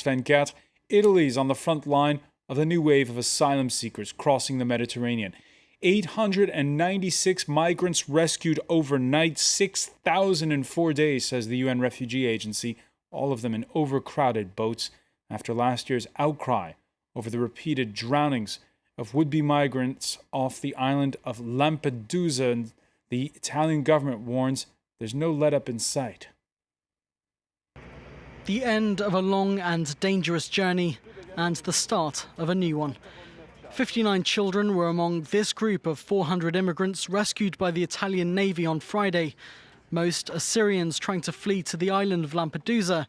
France 24, Italy is on the front line of the new wave of asylum seekers crossing the Mediterranean. 896 migrants rescued overnight, 6,000 in 4 days, says the UN Refugee Agency, all of them in overcrowded boats, after last year's outcry over the repeated drownings of would-be migrants off the island of Lampedusa. And the Italian government warns there's no let-up in sight. The end of a long and dangerous journey and the start of a new one. 59 children were among this group of 400 immigrants rescued by the Italian Navy on Friday. Most are Syrians trying to flee to the island of Lampedusa.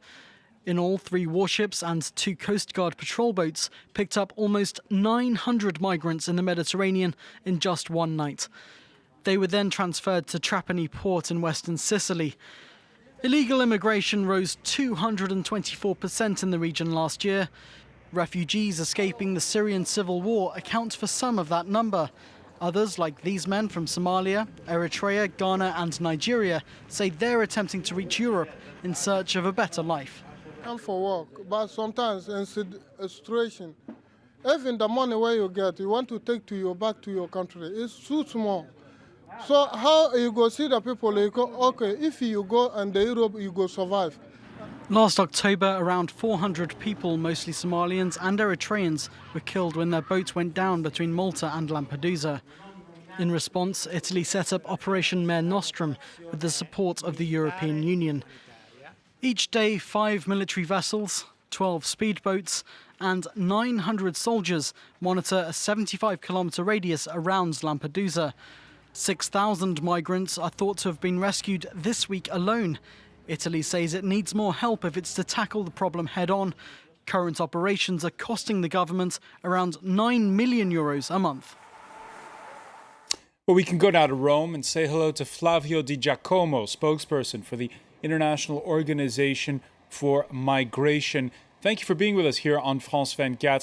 In all, 3 warships and 2 Coast Guard patrol boats picked up almost 900 migrants in the Mediterranean in just one night. They were then transferred to Trapani port in western Sicily. Illegal immigration rose 224% in the region last year. Refugees escaping the Syrian civil war account for some of that number. Others, like these men from Somalia, Eritrea, Ghana and Nigeria, say they're attempting to reach Europe in search of a better life. Come for work, but sometimes in a situation, even the money where you get, you want to take to your back to your country, it's too small. So how you go see the people, you go, okay, if you go and the Europe, you go survive. Last October, around 400 people, mostly Somalians and Eritreans, were killed when their boats went down between Malta and Lampedusa. In response, Italy set up Operation Mare Nostrum with the support of the European Union. Each day, 5 military vessels, 12 speedboats and 900 soldiers monitor a 75-kilometre radius around Lampedusa. 6,000 migrants are thought to have been rescued this week alone. Italy says it needs more help if it's to tackle the problem head-on. Current operations are costing the government around €9 million a month. Well, we can go now to Rome and say hello to Flavio Di Giacomo, spokesperson for the International Organization for Migration. Thank you for being with us here on France 24.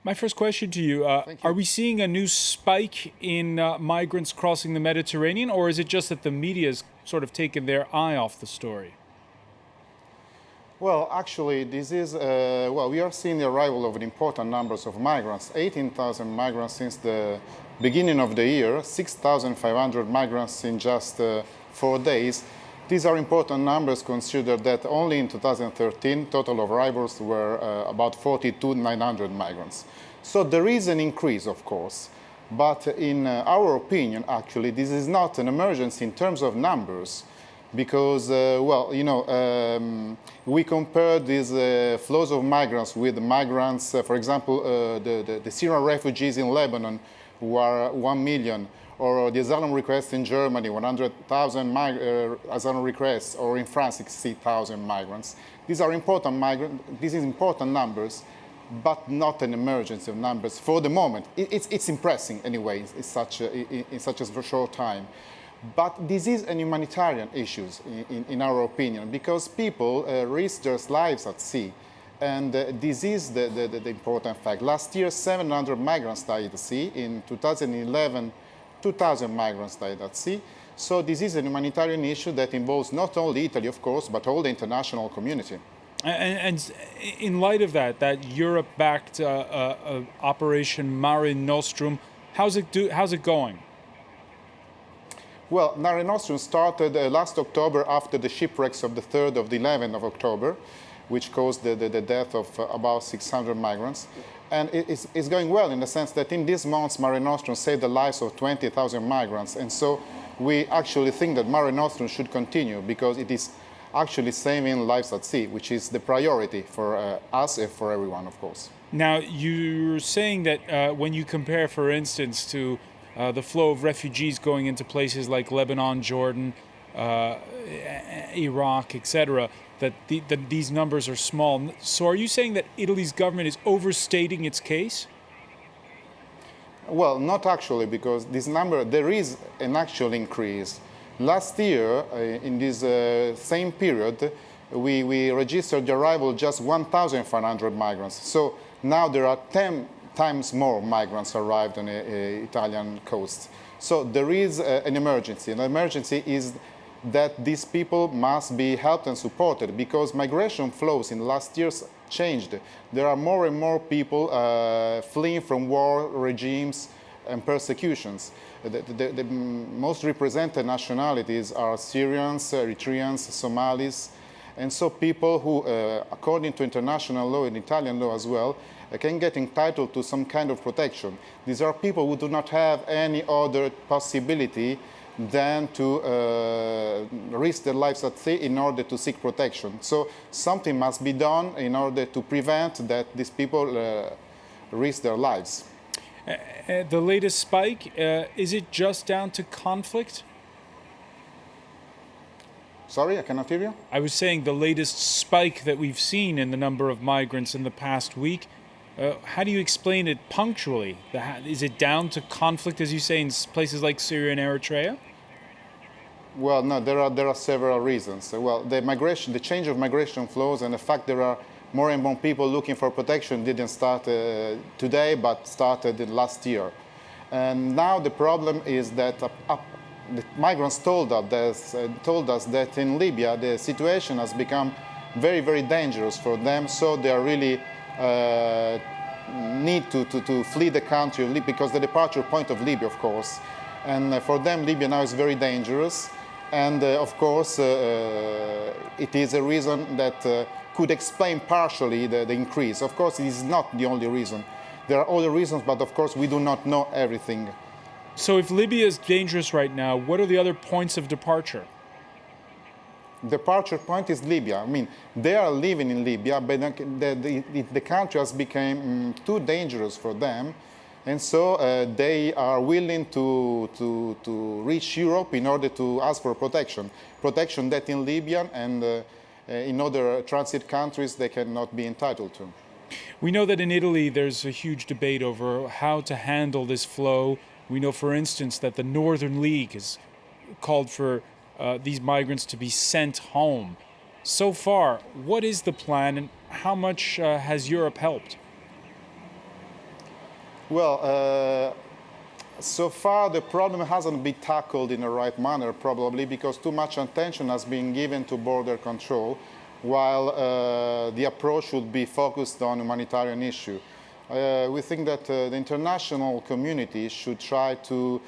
My first question to you, are we seeing a new spike in migrants crossing the Mediterranean, or is it just that the media's sort of taken their eye off the story? Well, actually, this is, we are seeing the arrival of important numbers of migrants, 18,000 migrants since the beginning of the year, 6,500 migrants in just 4 days. These are important numbers, considered that only in 2013 total of arrivals were about 42,900 migrants. So there is an increase, of course, but in our opinion, actually, this is not an emergency in terms of numbers, because, we compare these flows of migrants with migrants, for example, the Syrian refugees in Lebanon, who are 1 million, or the asylum requests in Germany, 100,000 asylum requests, or in France, 60,000 migrants. These are important important numbers, but not an emergency of numbers for the moment. It's impressive anyway, in such a short time. But this is an humanitarian issue, in our opinion, because people risk their lives at sea. And this is the important fact. Last year, 700 migrants died at sea. In 2011, 2,000 migrants died at sea. So this is a humanitarian issue that involves not only Italy, of course, but all the international community. And in light of that Europe-backed Operation Mare Nostrum, how's it going? Well, Mare Nostrum started last October after the shipwrecks of the 3rd of the 11th of October, which caused the death of about 600 migrants. And it's going well in the sense that in these months, Mare Nostrum saved the lives of 20,000 migrants. And so we actually think that Mare Nostrum should continue because it is actually saving lives at sea, which is the priority for us and for everyone, of course. Now, you're saying that when you compare, for instance, to the flow of refugees going into places like Lebanon, Jordan, Iraq, etc., that these numbers are small. So are you saying that Italy's government is overstating its case? Well, not actually, because this number, there is an actual increase. Last year, in this same period, we registered the arrival of just 1,500 migrants. So now there are 10 times more migrants arrived on the Italian coast. So there is an emergency. An emergency is that these people must be helped and supported, because migration flows in the last years changed. There are more and more people fleeing from war regimes and persecutions. The most represented nationalities are Syrians, Eritreans, Somalis, and so people who, according to international law and Italian law as well, can get entitled to some kind of protection. These are people who do not have any other possibility than to risk their lives at sea in order to seek protection. So something must be done in order to prevent that these people risk their lives. The latest spike, is it just down to conflict? Sorry, I cannot hear you. I was saying the latest spike that we've seen in the number of migrants in the past week, how do you explain it punctually? Is it down to conflict, as you say, in places like Syria and Eritrea? Well, no, there are several reasons. Well, the change of migration flows and the fact there are more and more people looking for protection didn't start today, but started last year. And now the problem is that the migrants told us that in Libya the situation has become very, very dangerous for them, so they are really need to flee the country because the departure point of Libya, of course. And for them, Libya now is very dangerous. And of course, it is a reason that could explain partially the increase. Of course, it is not the only reason. There are other reasons, but of course, we do not know everything. So if Libya is dangerous right now, what are the other points of departure? Departure point is Libya. I mean, they are living in Libya, but the country has become too dangerous for them. And so they are willing to reach Europe in order to ask for protection. Protection that in Libya and in other transit countries they cannot be entitled to. We know that in Italy there's a huge debate over how to handle this flow. We know, for instance, that the Northern League has called for these migrants to be sent home. So far, what is the plan and how much has Europe helped? Well, so far the problem hasn't been tackled in the right manner, probably because too much attention has been given to border control, while the approach should be focused on humanitarian issue. We think that the international community should try to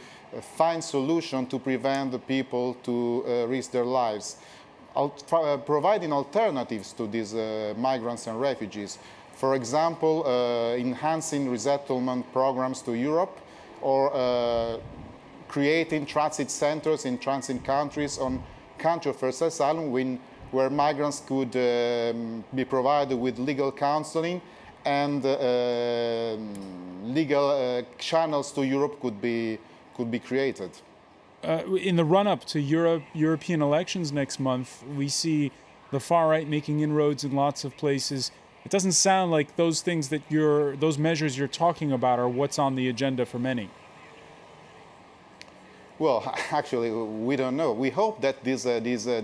find solutions to prevent the people to risk their lives, providing alternatives to these migrants and refugees. For example, enhancing resettlement programs to Europe, or creating transit centers in transit countries on country of first asylum where migrants could be provided with legal counseling, and legal channels to Europe could be created. In the run-up to European elections next month, we see the far right making inroads in lots of places. It doesn't sound like those things that those measures you're talking about are what's on the agenda for many. Well, actually, we don't know. We hope that these ideas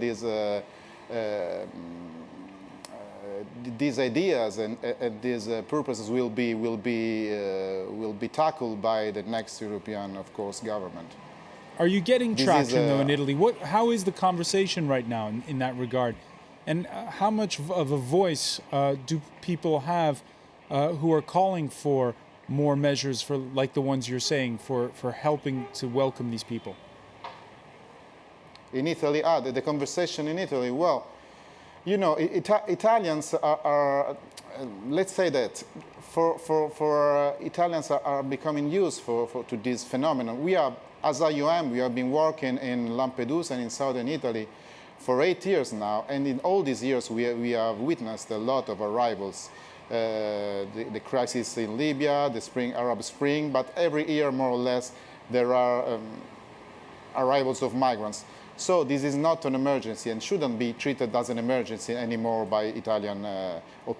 and these purposes will be tackled by the next European, of course, government. Are you getting traction though in Italy? How is the conversation right now in that regard? And how much of a voice do people have who are calling for more measures for, like the ones you're saying, for helping to welcome these people? In Italy, the conversation in Italy, well, you know, Italians are let's say that for Italians are becoming used to this phenomenon. We are, as IOM, we have been working in Lampedusa and in southern Italy for 8 years now, and in all these years we have witnessed a lot of arrivals. The crisis in Libya, the Arab Spring, but every year more or less there are arrivals of migrants. So this is not an emergency and shouldn't be treated as an emergency anymore by Italian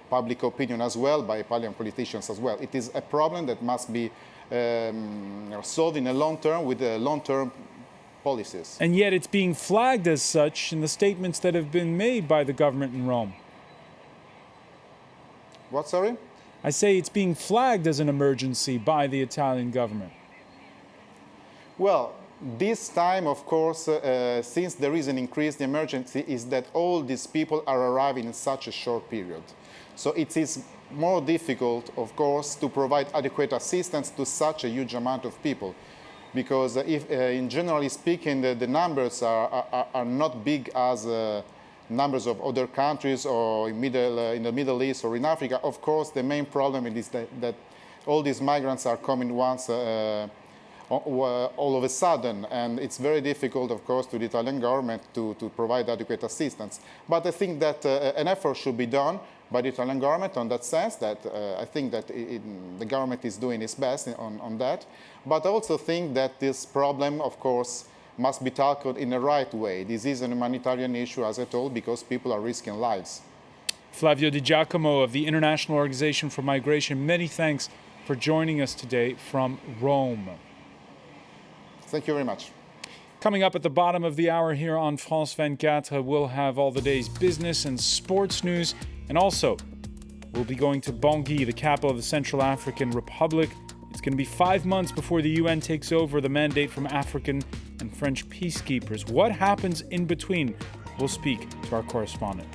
public opinion as well, by Italian politicians as well. It is a problem that must be solved in the long term with long-term policies. And yet it's being flagged as such in the statements that have been made by the government in Rome. What, sorry? I say it's being flagged as an emergency by the Italian government. Well, This time, of course, since there is an increased emergency, is that all these people are arriving in such a short period. So it is more difficult, of course, to provide adequate assistance to such a huge amount of people. Because if, in generally speaking, the numbers are not big as numbers of other countries or in the Middle East or in Africa. Of course, the main problem is that all these migrants are coming once all of a sudden, and it's very difficult, of course, to the Italian government to provide adequate assistance. But I think that an effort should be done by the Italian government on that sense, that I think that the government is doing its best on that. But I also think that this problem, of course, must be tackled in the right way. This is a humanitarian issue, as I told, because people are risking lives. Flavio Di Giacomo of the International Organization for Migration, many thanks for joining us today from Rome. Thank you very much. Coming up at the bottom of the hour here on France 24, we'll have all the day's business and sports news. And also, we'll be going to Bangui, the capital of the Central African Republic. It's going to be 5 months before the UN takes over the mandate from African and French peacekeepers. What happens in between? We'll speak to our correspondent.